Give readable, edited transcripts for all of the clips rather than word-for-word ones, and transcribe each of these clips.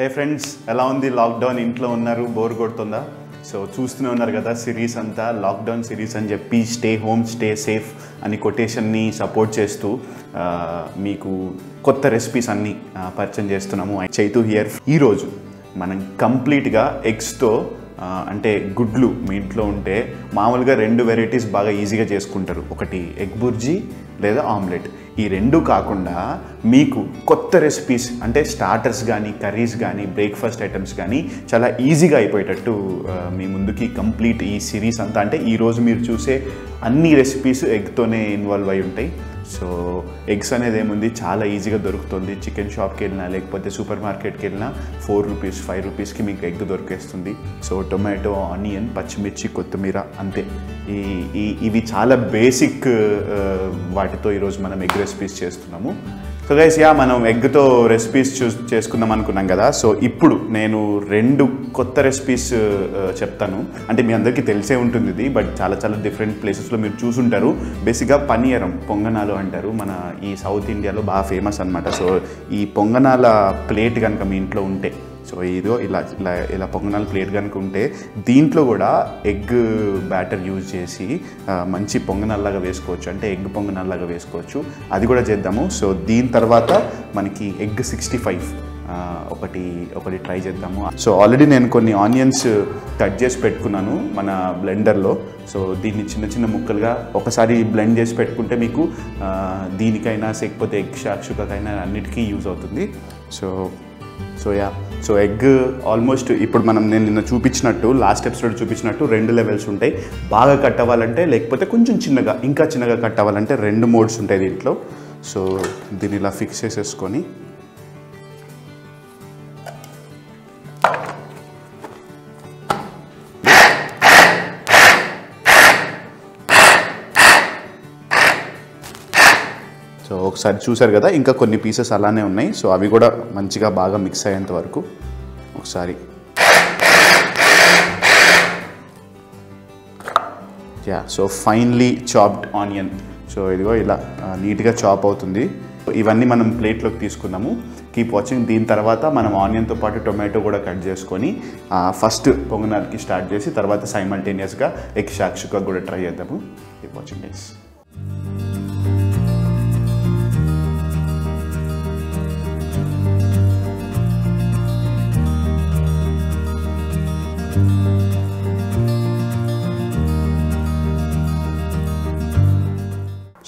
హే friends, ఎలా ఉంది lockdown? ఇంట్లో ఉన్నారు, బోర్ కొడుతుందా? సో చూస్తూనే ఉన్నారు కదా సిరీస్ అంతా, లాక్డౌన్ సిరీస్ అని చెప్పి స్టే హోమ్ స్టే సేఫ్ అని కొటేషన్ని సపోర్ట్ చేస్తూ మీకు కొత్త రెసిపీస్ అన్నీ పరిచయం చేస్తున్నాము. చైతు హియర్. ఈరోజు మనం కంప్లీట్గా ఎగ్స్తో, అంటే గుడ్లు మీ ఇంట్లో ఉంటే మామూలుగా 2 వెరైటీస్ బాగా ఈజీగా చేసుకుంటారు. ఒకటి ఎగ్ బుర్జీ లేదా ఆమ్లెట్. ఈ 2 కాకుండా మీకు కొత్త రెసిపీస్, అంటే స్టార్టర్స్ కానీ కర్రీస్ కానీ బ్రేక్ఫాస్ట్ ఐటమ్స్ కానీ చాలా ఈజీగా అయిపోయేటట్టు మీ ముందుకి కంప్లీట్ ఈ సిరీస్ అంతా, అంటే ఈరోజు మీరు చూసే అన్ని రెసిపీస్ ఎగ్తోనే ఇన్వాల్వ్ అయి ఉంటాయి. సో ఎగ్స్ అనేది ఏముంది, చాలా ఈజీగా దొరుకుతుంది. చికెన్ షాప్కి వెళ్ళినా లేకపోతే సూపర్ మార్కెట్కి వెళ్ళినా 4 రూపీస్ 5 రూపీస్కి మీకు ఎగ్ దొరికేస్తుంది. సో టొమాటో, ఆనియన్, పచ్చిమిర్చి, కొత్తిమీర, అంతే. ఇవి చాలా బేసిక్ వాటితో ఈరోజు మనం ఎగ్ రెసిపీస్ చేస్తున్నాము. సో గైస్, మనం ఎగ్తో రెసిపీస్ చేసుకుందాం అనుకున్నాం కదా. సో ఇప్పుడు నేను 2 కొత్త రెసిపీస్ చెప్తాను. అంటే మీ అందరికీ తెలిసే ఉంటుంది ఇది, బట్ చాలా చాలా డిఫరెంట్ ప్లేసెస్లో మీరు చూసుంటారు. బేసిక్గా పనీరం, పొంగనాలు అంటారు. మన ఈ సౌత్ ఇండియాలో బాగా ఫేమస్ అనమాట. సో ఈ పొంగనాల ప్లేట్ కనుక మీ ఇంట్లో ఉంటే, సో ఇదో ఇలా పొంగనాల ప్లేట్ కనుక ఉంటే దీంట్లో కూడా ఎగ్ బ్యాటర్ యూజ్ చేసి మంచి పొంగనాల్లాగా వేసుకోవచ్చు, అంటే ఎగ్ పొంగనాల్లాగా వేసుకోవచ్చు. అది కూడా చేద్దాము. సో దీని తర్వాత మనకి ఎగ్ 65 ఒకటి ట్రై చేద్దాము. సో ఆల్రెడీ నేను కొన్ని ఆనియన్స్ కట్ చేసి పెట్టుకున్నాను మన బ్లెండర్లో. సో దీన్ని చిన్న చిన్న ముక్కలుగా ఒకసారి బ్లెండ్ చేసి పెట్టుకుంటే మీకు దీనికైనా లేకపోతే ఎగ్ షాక్షుకైనా అన్నిటికీ యూజ్ అవుతుంది. సో ఎగ్ ఆల్మోస్ట్ ఇప్పుడు నేను నిన్న చూపించినట్టు, లాస్ట్ ఎపిసోడ్ చూపించినట్టు 2 లెవెల్స్ ఉంటాయి. బాగా కట్ అవ్వాలంటే, లేకపోతే కొంచెం చిన్నగా, ఇంకా చిన్నగా కట్ అవ్వాలంటే 2 మోడ్స్ ఉంటాయి దీంట్లో. సో దీన్ని ఇలా ఫిక్స్ చేసేసుకొని సో ఒకసారి చూసారు కదా, ఇంకా కొన్ని పీసెస్ అలానే ఉన్నాయి. సో అవి కూడా మంచిగా బాగా మిక్స్ అయ్యేంత వరకు ఒకసారి so finely chopped onion. So ఇదిగో ఇలా నీట్గా చాప్ అవుతుంది. ఇవన్నీ మనం ప్లేట్లోకి తీసుకుందాము. Keep watching. దీని తర్వాత మనం ఆనియన్తో పాటు టొమాటో కూడా కట్ చేసుకొని ఫస్ట్ పొంగనాలకి స్టార్ట్ చేసి తర్వాత సైమల్టేనియస్గా ఎగ్ షాక్షుకా కూడా ట్రై చేద్దాము. Keep watching guys.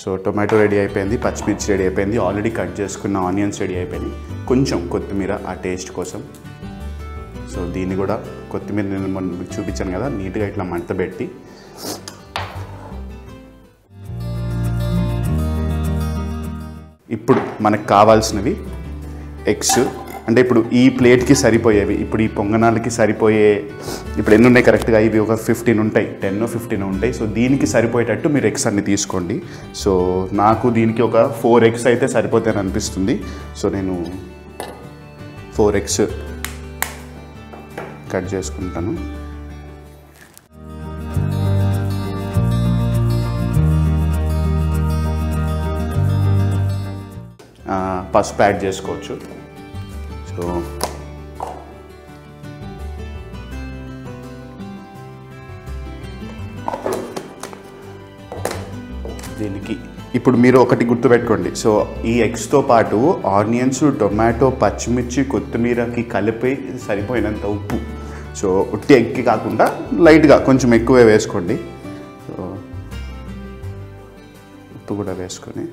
So tomato ready అయిపోయింది, పచ్చిమిర్చి రెడీ అయిపోయింది, ఆల్రెడీ కట్ చేసుకున్న ఆనియన్స్ రెడీ అయిపోయింది. కొంచెం కొత్తిమీర ఆ టేస్ట్ కోసం. సో దీన్ని కూడా, కొత్తిమీర నేను మొన్న చూపించాను కదా, నీట్గా ఇట్లా మంట పెట్టి ఇప్పుడు మనకు కావాల్సినవి ఎగ్స్. అంటే ఇప్పుడు ఈ ప్లేట్కి సరిపోయేవి, ఇప్పుడు ఈ పొంగనాలకి సరిపోయే, ఇప్పుడు ఎన్ని ఉన్నాయి కరెక్ట్గా, ఇవి ఒక 15 ఉంటాయి, 10 15 ఉంటాయి. సో దీనికి సరిపోయేటట్టు మీరు ఎగ్స్ అన్ని తీసుకోండి. సో నాకు దీనికి ఒక 4 ఎగ్స్ అయితే సరిపోతాయని అనిపిస్తుంది. సో నేను 4 ఎగ్స్ కట్ చేసుకుంటాను. పసుపు యాడ్ చేసుకోవచ్చు. సో దీనికి ఇప్పుడు మీరు ఒకటి గుర్తుపెట్టుకోండి. సో ఈ ఎగ్స్తో పాటు ఆనియన్స్, టొమాటో, పచ్చిమిర్చి, కొత్తిమీరకి కలిపి సరిపోయినంత ఉప్పు. సో ఉట్టి ఎగ్కి కాకుండా లైట్గా కొంచెం ఎక్కువే వేసుకోండి. సో ఉప్పు కూడా వేసుకొని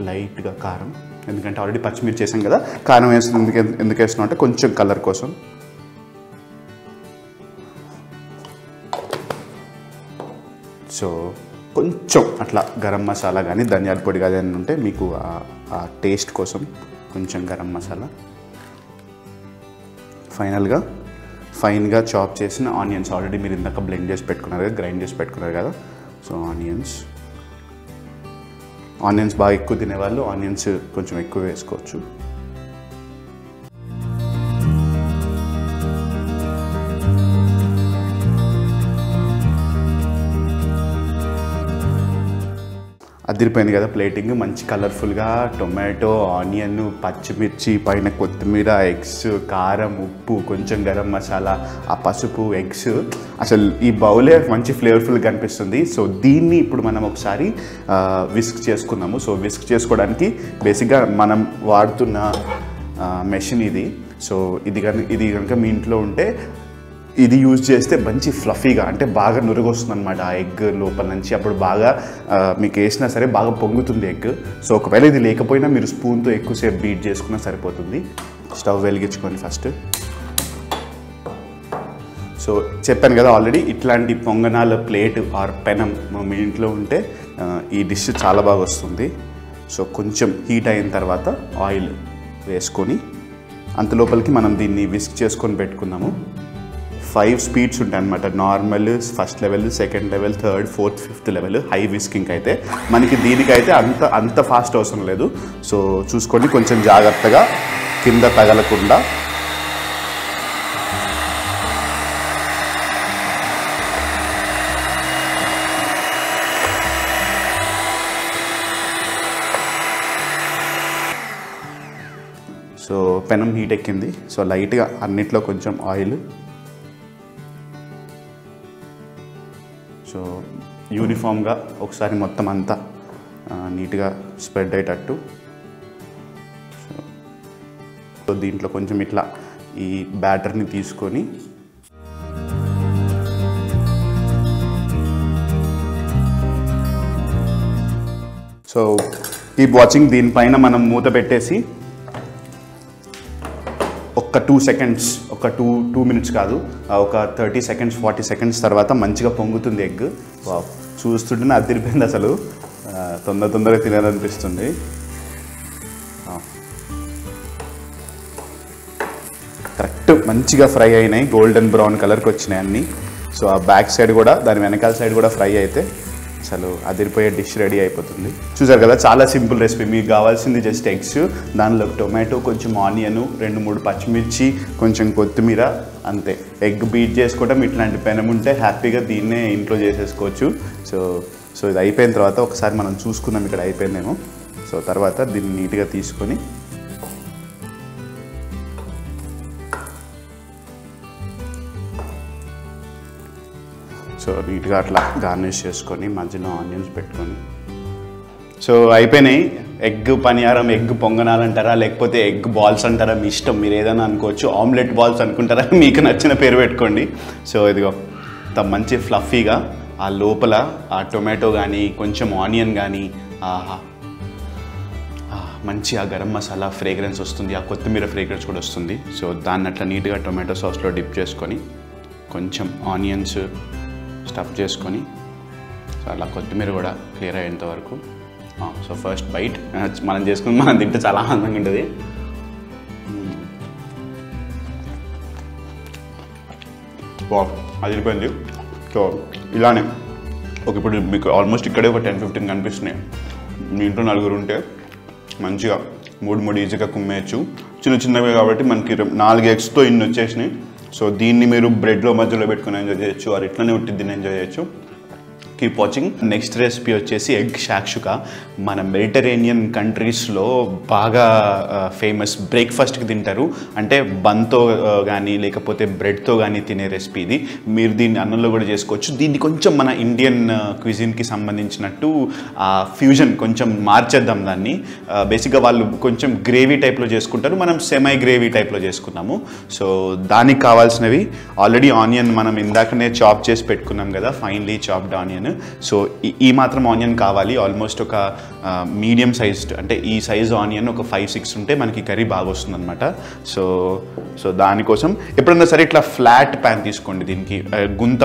లైట్గా కారం, ఎందుకంటే ఆల్రెడీ పచ్చిమిర్చి వేసాం కదా. కారం వేస్తుంది ఎందుకు వేస్తున్నాం అంటే కొంచెం కలర్ కోసం. సో కొంచెం అట్లా గరం మసాలా కానీ ధనియాల పొడి కానీ అని ఉంటే మీకు ఆ టేస్ట్ కోసం కొంచెం గరం మసాలా. ఫైనల్గా ఫైన్గా చాప్ చేసిన ఆనియన్స్, ఆల్రెడీ మీరు ఇందాక బ్లెండ్ చేసి పెట్టుకున్నారు కదా, గ్రైండ్ చేసి పెట్టుకున్నారు కదా. సో ఆనియన్స్ బాగా ఎక్కువ తినేవాళ్ళు ఆనియన్స్ కొంచెం ఎక్కువ వేసుకోవచ్చు. అదిరిపోయింది కదా ప్లేటింగ్, మంచి కలర్ఫుల్గా టొమాటో, ఆనియన్, పచ్చిమిర్చి, పైన కొత్తిమీర, ఎగ్స్, కారం, ఉప్పు, కొంచెం గరం మసాలా, ఆ పసుపు, ఎగ్స్, అసలు ఈ బౌలే మంచి ఫ్లేవర్ఫుల్గా కనిపిస్తుంది. సో దీన్ని ఇప్పుడు మనం ఒకసారి విస్క్ చేసుకుందాము. సో విస్క్ చేసుకోవడానికి బేసిక్గా మనం వాడుతున్న మెషిన్ ఇది. సో ఇది కనుక మీ ఇంట్లో ఉంటే ఇది యూజ్ చేస్తే మంచి ఫ్లఫీగా, అంటే బాగా నురుగొస్తుంది అనమాట ఆ ఎగ్ లోపల నుంచి. అప్పుడు బాగా మీకు వేసినా సరే బాగా పొంగుతుంది ఎగ్. సో ఒకవేళ ఇది లేకపోయినా మీరు స్పూన్తో ఎక్కువసేపు బీట్ చేసుకున్నా సరిపోతుంది. స్టవ్ వెలిగించుకొని ఫస్ట్. సో చెప్పాను కదా ఆల్రెడీ, ఇట్లాంటి పొంగనాల ప్లేట్ ఆర్ పెనం మీ ఇంట్లో ఉంటే ఈ డిష్ చాలా బాగా వస్తుంది. సో కొంచెం హీట్ అయిన తర్వాత ఆయిల్ వేసుకొని అంత లోపలికి మనం దీన్ని విస్క్ చేసుకొని పెట్టుకుందాము. 5 స్పీడ్స్ ఉంటాయి అన్నమాట. Normal, first level, second level, third, fourth, fifth level. High whisking అయితే మనకి దీనికైతే అంత ఫాస్ట్ అవసరం లేదు. సో చూసుకోండి, కొంచెం జాగ్రత్తగా కింద తగలకుండా. సో పెనం హీట్ ఎక్కింది. సో లైట్గా అన్నిట్లో కొంచెం ఆయిల్. సో యూనిఫామ్గా ఒకసారి మొత్తం అంతా నీట్గా స్ప్రెడ్ అయ్యేటట్టు. సో దీంట్లో కొంచెం ఇట్లా ఈ బ్యాటర్ని తీసుకొని సో కీప్ వాచింగ్. దీనిపైన మనం మూత పెట్టేసి ఒక 2 సెకండ్స్, ఒక 2 మినిట్స్ కాదు, ఒక 30 సెకండ్స్ 40 సెకండ్స్ తర్వాత మంచిగా పొంగుతుంది ఎగ్. చూస్తుంటేనే అదిరిపోయింది అసలు. తొందరగా తినాలనిపిస్తుంది. కరెక్ట్ మంచిగా ఫ్రై అయినాయి, గోల్డెన్ బ్రౌన్ కలర్కి వచ్చినాయి అన్నీ. సో ఆ బ్యాక్ సైడ్ కూడా, దాని వెనకాల సైడ్ కూడా ఫ్రై అయితే అసలు అదిరిపోయే డిష్ రెడీ అయిపోతుంది. చూసారు కదా, చాలా సింపుల్ రెసిపీ. మీకు కావాల్సింది జస్ట్ ఎగ్స్, దానిలో టొమాటో, కొంచెం ఆనియన్, 2-3 పచ్చిమిర్చి, కొంచెం కొత్తిమీర, అంతే. ఎగ్ బీట్ చేసుకోవడం, ఇట్లాంటి పెనం ఉంటే హ్యాపీగా దీన్నే ఇంట్లో చేసేసుకోవచ్చు. సో ఇది అయిపోయిన తర్వాత ఒకసారి మనం చూసుకుందాం ఇక్కడ అయిపోయిందేమో. సో తర్వాత దీన్ని నీట్గా తీసుకొని సో నీట్గా అట్లా గార్నిష్ చేసుకొని మధ్యలో ఆనియన్స్ పెట్టుకొని. సో అయిపోయినాయి ఎగ్ పనియారం. ఎగ్ పొంగనాలు అంటారా, లేకపోతే ఎగ్ బాల్స్ అంటారా, మీ ఇష్టం, మీరు ఏదైనా అనుకోవచ్చు. ఆమ్లెట్ బాల్స్ అనుకుంటారా, మీకు నచ్చిన పేరు పెట్టుకోండి. సో ఇదిగో మంచి ఫ్లఫీగా ఆ లోపల ఆ టొమాటో కానీ, కొంచెం ఆనియన్ కానీ, మంచి ఆ గరం మసాలా ఫ్రేగ్రెన్స్ వస్తుంది, ఆ కొత్తిమీర ఫ్రేగ్రెన్స్ కూడా వస్తుంది. సో దాన్ని అట్లా నీట్గా టొమాటో సాస్లో డిప్ చేసుకొని, కొంచెం ఆనియన్స్ స్టఫ్ చేసుకొని, సో అలా కొత్తిమీర కూడా క్లియర్ అయ్యేంత వరకు. సో ఫస్ట్ బైట్ మనం చేసుకుని మనం తింటే చాలా ఆనందంగా ఉంటుంది. అదిరిపోయింది. సో ఇలానే ఇప్పుడు మీకు ఆల్మోస్ట్ ఇక్కడే ఒక 10-15 కనిపిస్తున్నాయి. మీ ఇంట్లో 4 ఉంటే మంచిగా 3 ఈజీగా కుమ్మేయచ్చు. చిన్నవి కాబట్టి మనకి 4 ఎగ్స్తో ఇన్ని వచ్చేసినాయి. సో దీన్ని మీరు బ్రెడ్లో మధ్యలో పెట్టుకుని ఎంజాయ్ చేయొచ్చు, ఆర్ ఇట్లనే ఉట్టి దీన్ని ఎంజాయ్ చేయొచ్చు. Keep watching. నెక్స్ట్ రెసిపీ వచ్చేసి ఎగ్ షాక్షుకా. మన మెడిటరేనియన్ కంట్రీస్లో బాగా ఫేమస్, బ్రేక్ఫాస్ట్కి తింటారు. అంటే బన్తో కానీ లేకపోతే బ్రెడ్తో కానీ తినే రెసిపీ ఇది. మీరు దీన్ని అన్నంలో కూడా చేసుకోవచ్చు. దీన్ని కొంచెం మన ఇండియన్ క్విజిన్కి సంబంధించినట్టు ఫ్యూజన్ కొంచెం మార్చేద్దాం దాన్ని. బేసిక్గా వాళ్ళు కొంచెం గ్రేవీ టైప్లో చేసుకుంటారు, మనం సెమై గ్రేవీ టైప్లో చేసుకున్నాము. సో దానికి కావాల్సినవి ఆల్రెడీ ఆనియన్ మనం ఇందాకనే చాప్ చేసి పెట్టుకున్నాం కదా, ఫైన్లీ చాప్డ్ ఆనియన్. సో ఈ మాత్రం ఆనియన్ కావాలి. ఆల్మోస్ట్ ఒక మీడియం సైజ్డ్, అంటే ఈ సైజ్ ఆనియన్ ఒక 5-6 ఉంటే మనకి కర్రీ బాగా వస్తుంది అనమాట. సో దానికోసం ఎప్పుడన్నా సరే ఇట్లా ఫ్లాట్ ప్యాన్ తీసుకోండి. దీనికి గుంత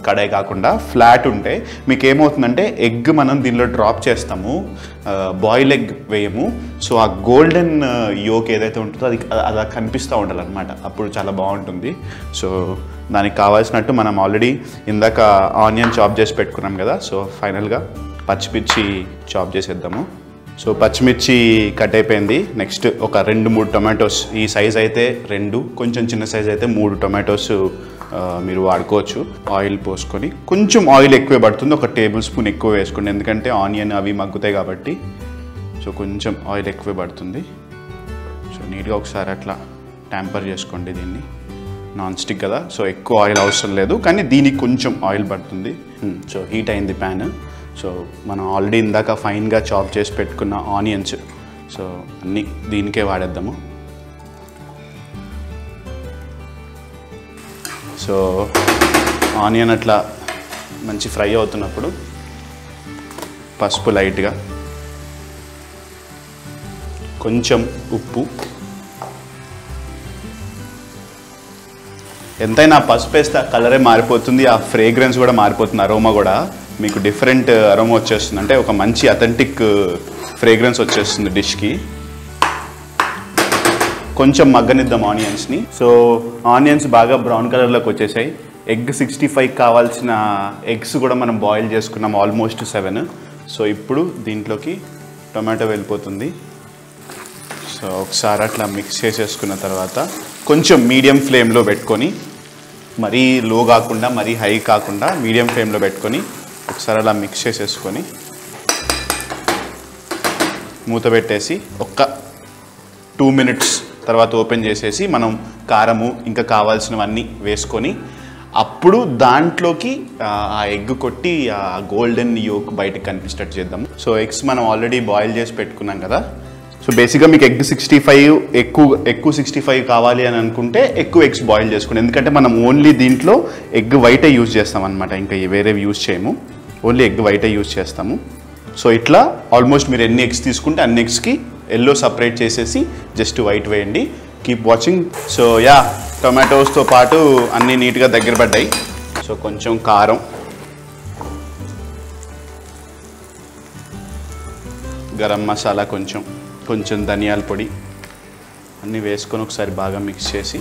కడాయి కాకుండా ఫ్లాట్ ఉంటే మీకు ఏమవుతుందంటే ఎగ్ మనం దీనిలో డ్రాప్ చేస్తాము, బాయిల్ ఎగ్ వేయము. సో ఆ గోల్డెన్ యోక్ ఏదైతే ఉంటుందో అది కనిపిస్తూ ఉండాలన్నమాట, అప్పుడు చాలా బాగుంటుంది. సో దానికి కావాల్సినట్టు మనం ఆల్రెడీ ఇందాక ఆనియన్ చాప్ చేసి పెట్టుకున్నాం కదా. సో ఫైనల్గా పచ్చిమిర్చి చాప్ చేసేద్దాము. సో పచ్చిమిర్చి కట్ అయిపోయింది. నెక్స్ట్ ఒక 2-3 టొమాటోస్, ఈ సైజ్ అయితే 2, కొంచెం చిన్న సైజ్ అయితే 3 టొమాటోస్ మీరు వాడుకోవచ్చు. ఆయిల్ పోసుకొని కొంచెం ఆయిల్ ఎక్కువే పడుతుంది, ఒక టేబుల్ స్పూన్ ఎక్కువ వేసుకోండి, ఎందుకంటే ఆనియన్ అవి మగ్గుతాయి కాబట్టి. సో కొంచెం ఆయిల్ ఎక్కువే పడుతుంది. సో నీట్గా ఒకసారి అట్లా ట్యాంపర్ చేసుకోండి దీన్ని. నాన్ స్టిక్ కదా, సో ఎక్కువ ఆయిల్ అవసరం లేదు, కానీ దీనికి కొంచెం ఆయిల్ పడుతుంది. సో హీట్ అయింది ప్యాన్. సో మనం ఆల్రెడీ ఇందాక ఫైన్గా చాప్ చేసి పెట్టుకున్న ఆనియన్స్, సో అన్నీ దీనికే వాడేద్దాము. సో ఆనియన్ అట్లా మంచి ఫ్రై అవుతున్నప్పుడు పసుపు లైట్గా, కొంచెం ఉప్పు, ఎంతైనా పసుపు వేస్తే ఆ కలరే మారిపోతుంది, ఆ ఫ్రేగ్రెన్స్ కూడా మారిపోతుంది, అరోమా కూడా మీకు డిఫరెంట్ అరోమా వచ్చేస్తుంది, అంటే ఒక మంచి అథెంటిక్ ఫ్రేగ్రెన్స్ వచ్చేస్తుంది డిష్కి. కొంచెం మగ్గనిద్దాం ఆనియన్స్ని. సో ఆనియన్స్ బాగా బ్రౌన్ కలర్లోకి వచ్చేసాయి. ఎగ్ 65 కావాల్సిన ఎగ్స్ కూడా మనం బాయిల్ చేసుకున్నాం, ఆల్మోస్ట్ 7. సో ఇప్పుడు దీంట్లోకి టొమాటో వెళ్ళిపోతుంది. సో ఒకసారి అట్లా మిక్స్ చేసేసుకున్న తర్వాత కొంచెం మీడియం ఫ్లేమ్లో పెట్టుకొని, మరీ లో కాకుండా మరీ హై కాకుండా మీడియం ఫ్లేమ్లో పెట్టుకొని ఒకసారి అలా మిక్స్ చేసేసుకొని మూత పెట్టేసి ఒక్క 2 మినిట్స్ తర్వాత ఓపెన్ చేసేసి మనం కారము ఇంకా కావాల్సినవన్నీ వేసుకొని అప్పుడు దాంట్లోకి ఆ ఎగ్ కొట్టి ఆ గోల్డెన్ యోక్ బయటకు కనిపించేటట్టు చేద్దాం. సో ఎగ్స్ మనం ఆల్రెడీ బాయిల్ చేసి పెట్టుకున్నాం కదా. సో బేసిక్గా మీకు ఎగ్ 65 ఎక్కువ 65 కావాలి అని అనుకుంటే ఎక్కువ ఎగ్స్ బాయిల్ చేసుకోండి, ఎందుకంటే మనం ఓన్లీ దీంట్లో ఎగ్ వైటే యూజ్ చేస్తాం అనమాట, ఇంకా వేరేవి యూజ్ చేయము, ఓన్లీ ఎగ్ వైటే యూజ్ చేస్తాము. సో ఇట్లా ఆల్మోస్ట్ మీరు ఎన్ని ఎగ్స్ తీసుకుంటే అన్ని ఎగ్స్కి ఎల్లో సపరేట్ చేసేసి జస్ట్ వైట్ వేయండి. Keep watching. సో యా, టొమాటోస్తో పాటు అన్నీ నీట్గా దగ్గర పడ్డాయి. సో కొంచెం కారం, గరం మసాలా, కొంచెం ధనియాల పొడి అన్నీ వేసుకొని ఒకసారి బాగా మిక్స్ చేసి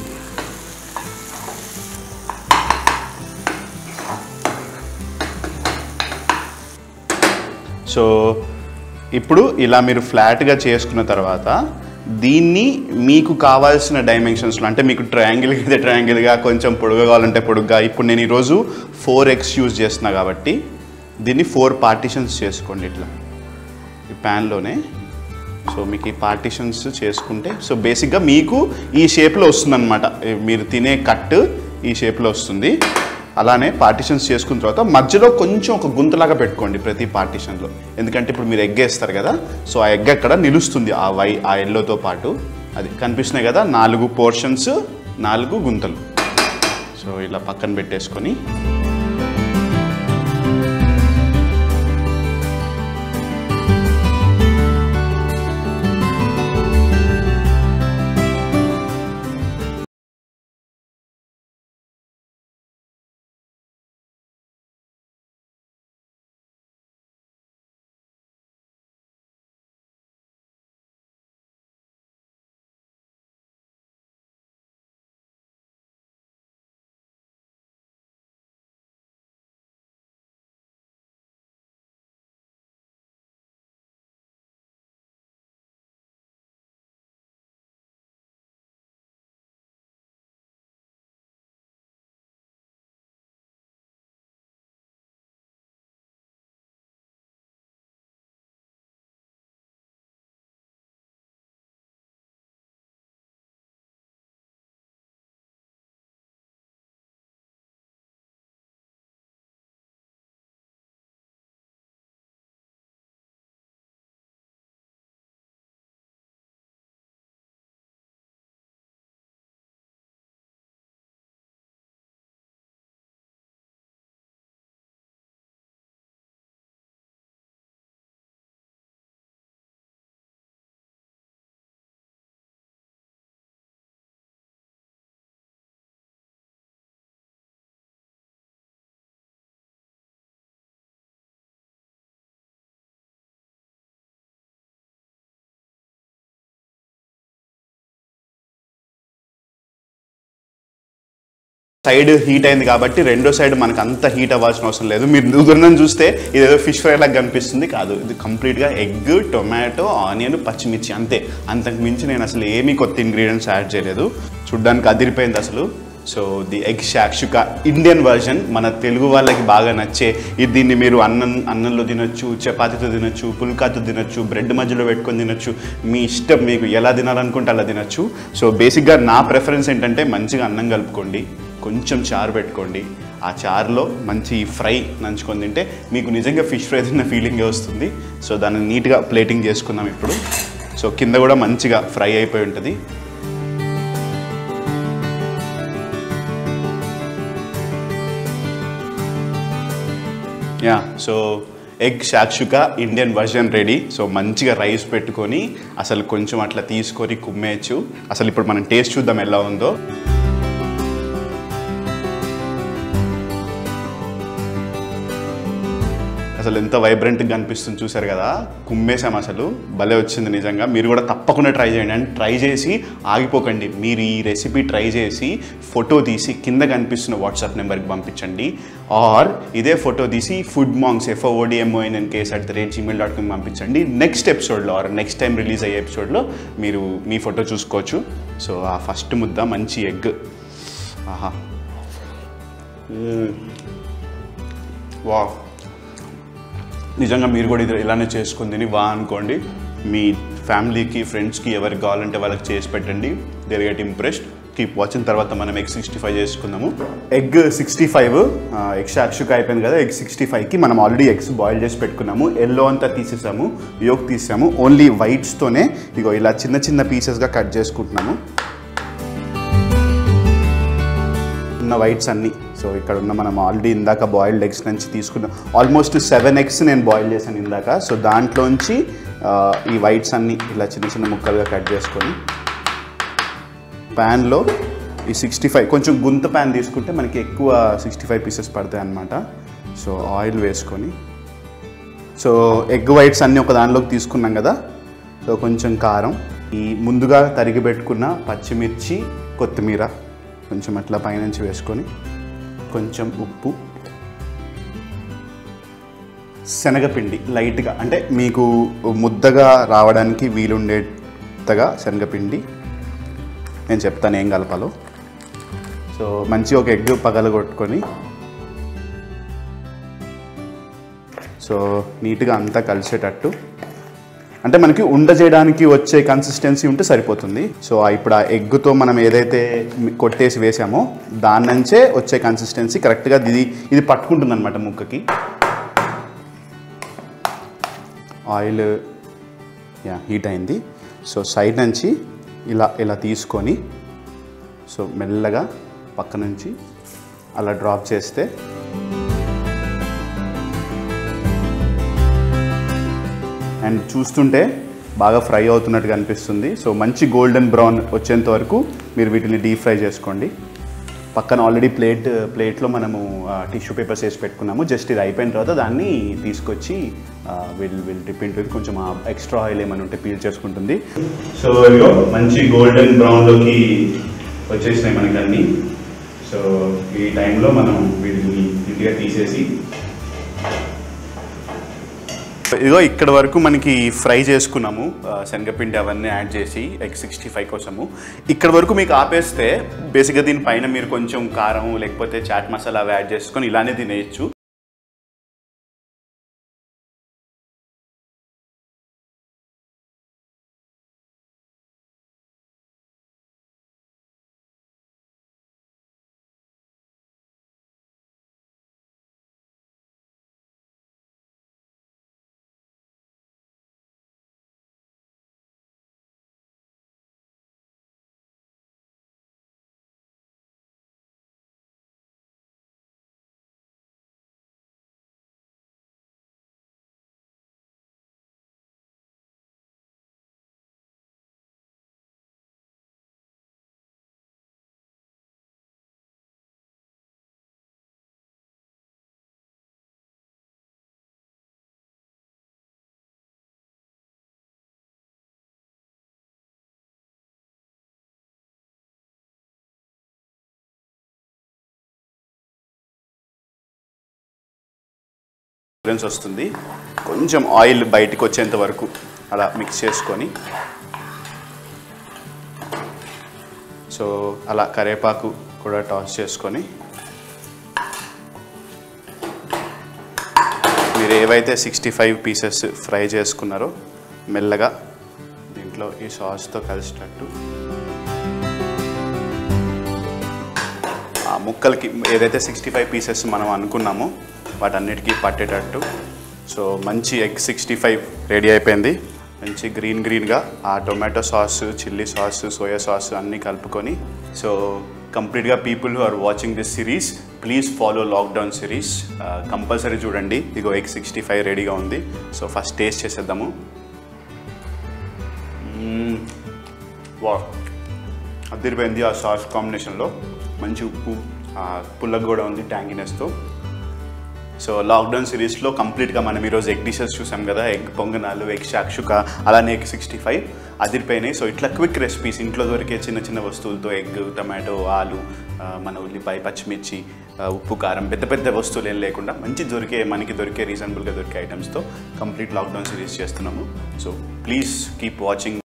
సో ఇప్పుడు ఇలా మీరు ఫ్లాట్గా చేసుకున్న తర్వాత దీన్ని మీకు కావాల్సిన డైమెన్షన్స్లో, అంటే మీకు ట్రయాంగిల్ అయితే ట్రయాంగిల్గా, కొంచెం పొడుగా కావాలంటే పొడుగ్గా. ఇప్పుడు నేను ఈరోజు 4 ఎగ్స్ యూజ్ చేస్తున్నా కాబట్టి దీన్ని 4 పార్టీషన్స్ చేసుకోండి ఇట్లా ఈ ప్యాన్లోనే. సో మీకు ఈ పార్టీషన్స్ చేసుకుంటే సో బేసిక్గా మీకు ఈ షేప్లో వస్తుందన్నమాట, మీరు తినే కట్ ఈ షేప్లో వస్తుంది. అలానే పార్టీషన్స్ చేసుకున్న తర్వాత మధ్యలో కొంచెం ఒక గుంతలాగా పెట్టుకోండి ప్రతి పార్టీషన్లో, ఎందుకంటే ఇప్పుడు మీరు ఎగ్ వేస్తారు కదా, సో ఆ ఎగ్ అక్కడ నిలుస్తుంది ఆ ఎల్లోతో పాటు. అది కనిపిస్తున్నాయి కదా, 4 పోర్షన్స్, 4 గుంతలు. సో ఇలా పక్కన పెట్టేసుకొని సైడ్ హీట్ అయింది కాబట్టి రెండో సైడ్ మనకు అంత హీట్ అవ్వాల్సిన అవసరం లేదు. మీరు దూరం చూస్తే ఇదేదో ఫిష్ ఫ్రై లాగా కనిపిస్తుంది, కాదు, ఇది కంప్లీట్గా ఎగ్, టొమాటో, ఆనియన్, పచ్చిమిర్చి అంతే. అంతకు మించి నేను అసలు ఏమీ కొత్త ఇంగ్రీడియంట్స్ యాడ్ చేయలేదు. చూడ్డానికి అదిరిపోయింది అసలు. So the egg షాక్షుకా Indian version, మన తెలుగు వాళ్ళకి బాగా నచ్చే. దీన్ని మీరు అన్నంలో తినొచ్చు, చపాతీతో తినొచ్చు, పుల్కాతో తినొచ్చు, బ్రెడ్ మధ్యలో పెట్టుకొని తినొచ్చు, మీ ఇష్టం, మీకు ఎలా తినాలనుకుంటే అలా తినొచ్చు. సో బేసిక్గా నా ప్రిఫరెన్స్ ఏంటంటే మంచిగా అన్నం కలుపుకోండి, కొంచెం చారు పెట్టుకోండి, ఆ చారులో మంచి ఫ్రై నంచుకొని తింటే మీకు నిజంగా ఫిష్ ఫ్రై తిన్న ఫీలింగే వస్తుంది. సో దాన్ని నీట్గా ప్లేటింగ్ చేసుకుందాం ఇప్పుడు. సో కింద కూడా మంచిగా ఫ్రై అయిపోయి ఉంటుంది. So egg షాక్షుకా Indian version ready. So మంచిగా రైస్ పెట్టుకొని అసలు కొంచెం అట్లా తీసుకొని కుమ్మేయచ్చు. అసలు ఇప్పుడు మనం టేస్ట్ చూద్దాం ఎలా ఉందో. అసలు ఎంత వైబ్రెంట్గా అనిపిస్తుంది చూసారు కదా, కుమ్మేసాం, అసలు భలే వచ్చింది నిజంగా. మీరు కూడా తప్పకుండా ట్రై చేయండి. అండ్ ట్రై చేసి ఆగిపోకండి, మీరు ఈ రెసిపీ ట్రై చేసి ఫోటో తీసి కింద కనిపిస్తున్న వాట్సాప్ నెంబర్కి పంపించండి. ఆర్ ఇదే ఫోటో తీసి foodmonks FOODMONKS@gmail.com పంపించండి. నెక్స్ట్ ఎపిసోడ్లో ఆర్ నెక్స్ట్ టైం రిలీజ్ అయ్యే ఎపిసోడ్లో మీరు మీ ఫోటో చూసుకోవచ్చు. సో ఆ ఫస్ట్ ముద్ద మంచి ఎగ్, ఆహా, వా, నిజంగా మీరు కూడా ఇది ఇలానే చేసుకుని తిని వా అనుకోండి. మీ ఫ్యామిలీకి, ఫ్రెండ్స్కి ఎవరికి కావాలంటే వాళ్ళకి చేసి పెట్టండి. They will get impressed. Keep watching. తర్వాత మనం ఎగ్ 65 చేసుకుందాము. ఎగ్ 65 ఎగ్ షాక్షుకా అయిపోయింది కదా. ఎగ్ 65కి మనం ఆల్రెడీ ఎగ్స్ బాయిల్ చేసి పెట్టుకున్నాము. ఎల్లో అంతా తీసేసాము, యోక్ తీసాము. ఓన్లీ వైట్స్తోనే ఇగో ఇలా చిన్న చిన్న పీసెస్గా కట్ చేసుకుంటున్నాము ఉన్న వైట్స్ అన్నీ. సో ఇక్కడ ఉన్న మనం ఆల్రెడీ ఇందాక బాయిల్డ్ ఎగ్స్ నుంచి తీసుకున్నాం. ఆల్మోస్ట్ 7 eggs నేను బాయిల్ చేశాను ఇందాక. సో దాంట్లోంచి ఈ వైట్స్ అన్నీ ఇలా చిన్న చిన్న ముక్కలుగా కట్ చేసుకొని ప్యాన్లో ఈ 65 కొంచెం గుంత ప్యాన్ తీసుకుంటే మనకి ఎక్కువ 65 పీసెస్ పడతాయి అన్నమాట. సో ఆయిల్ వేసుకొని, సో ఎగ్ వైట్స్ అన్నీ ఒక దానిలోకి తీసుకున్నాం కదా. సో కొంచెం కారం, ఈ ముందుగా తరిగి పెట్టుకున్న పచ్చిమిర్చి, కొత్తిమీర కొంచెం అట్లా పైనుంచి వేసుకొని, కొంచెం ఉప్పు, శనగపిండి లైట్గా, అంటే మీకు ముద్దగా రావడానికి వీలుండేటగా శనగపిండి. నేను చెప్తాను ఏం కలపాలో. సో మంచి ఒక ఎగ్ పగలగొట్టుకొని, సో నీట్గా అంతా కలిసేటట్టు, అంటే మనకి ఉండ చేయడానికి వచ్చే కన్సిస్టెన్సీ ఉంటే సరిపోతుంది. సో ఇప్పుడు ఆ ఎగ్గుతో మనం ఏదైతే కొట్టేసి వేసామో దాని నుంచే వచ్చే కన్సిస్టెన్సీ కరెక్ట్గా ఇది పట్టుకుంటుంది అనమాట ముక్కకి. ఆయిల్ హీట్ అయింది. సో సైడ్ నుంచి ఇలా తీసుకొని, సో మెల్లగా పక్క నుంచి అలా డ్రాప్ చేస్తే అండ్ చూస్తుంటే బాగా ఫ్రై అవుతున్నట్టుగా అనిపిస్తుంది. సో మంచి గోల్డెన్ బ్రౌన్ వచ్చేంత వరకు మీరు వీటిని డీప్ ఫ్రై చేసుకోండి. పక్కన ఆల్రెడీ ప్లేట్లో మనము టిష్యూ పేపర్స్ వేసి పెట్టుకున్నాము. జస్ట్ ఇది అయిపోయిన తర్వాత దాన్ని తీసుకొచ్చి విల్ డిప్ ఇంటూ ఇది. కొంచెం ఎక్స్ట్రా ఆయిల్ ఏమైనా ఉంటే పీల్ చేసుకుంటుంది. సో ఇగో మంచి గోల్డెన్ బ్రౌన్లోకి వచ్చేసినాయి మనకి అన్నీ. సో ఈ టైంలో మనం వీటిని నీట్గా తీసేసి, ఇదిగో ఇక్కడ వరకు మనకి ఫ్రై చేసుకున్నాము, శనగపిండి అవన్నీ యాడ్ చేసి ఎగ్ 65 కోసము. ఇక్కడ వరకు మీకు ఆపేస్తే బేసిక్గా దీనిపైన మీరు కొంచెం కారం లేకపోతే చాట్ మసాలా అవి యాడ్ చేసుకొని ఇలానే తినేయచ్చు. ఫ్రెండ్స్ వస్తుంది. కొంచెం ఆయిల్ బయటకు వచ్చేంత వరకు అలా మిక్స్ చేసుకొని, సో అలా కరివేపాకు కూడా టాస్ చేసుకొని మీరు ఏవైతే 65 పీసెస్ ఫ్రై చేసుకున్నారో మెల్లగా దీంట్లో ఈ సాస్తో కలిసేటట్టు ఆ ముక్కలకి ఏదైతే 65 పీసెస్ మనం అనుకున్నామో వాటన్నిటికీ పట్టేటట్టు. సో మంచి ఎగ్ 65 రెడీ అయిపోయింది. మంచి గ్రీన్గా ఆ tomato sauce, chilli sauce, soya sauce అన్నీ కలుపుకొని. సో కంప్లీట్గా people who are watching this series please follow lockdown series, compulsory చూడండి. ఇగో ఎగ్ 65 రెడీగా ఉంది. సో ఫస్ట్ టేస్ట్ చేసేద్దాము. అదిరిపోయింది ఆ సాస్ కాంబినేషన్లో. మంచి ఉప్పు, పుల్లగా కూడా ఉంది ట్యాంగినెస్తో. సో లాక్డౌన్ సిరీస్లో కంప్లీట్గా మనం ఈరోజు ఎగ్ డిషెస్ చూసాం కదా, ఎగ్ పొంగనాలు, ఎగ్ షాక్షుక, అలానే ఎగ్ 65 అదిరిపోయినాయి. సో ఇట్లా క్విక్ రెసిపీస్ ఇంట్లో దొరికే చిన్న చిన్న వస్తువులతో ఎగ్, టమాటో, ఆలు, మన ఉల్లిపాయ, పచ్చిమిర్చి, ఉప్పు, కారం, పెద్ద పెద్ద వస్తువులు ఏం లేకుండా మనకి దొరికే రీజనబుల్గా దొరికే ఐటమ్స్తో కంప్లీట్ లాక్డౌన్ సిరీస్ చేస్తున్నాము. So please keep watching.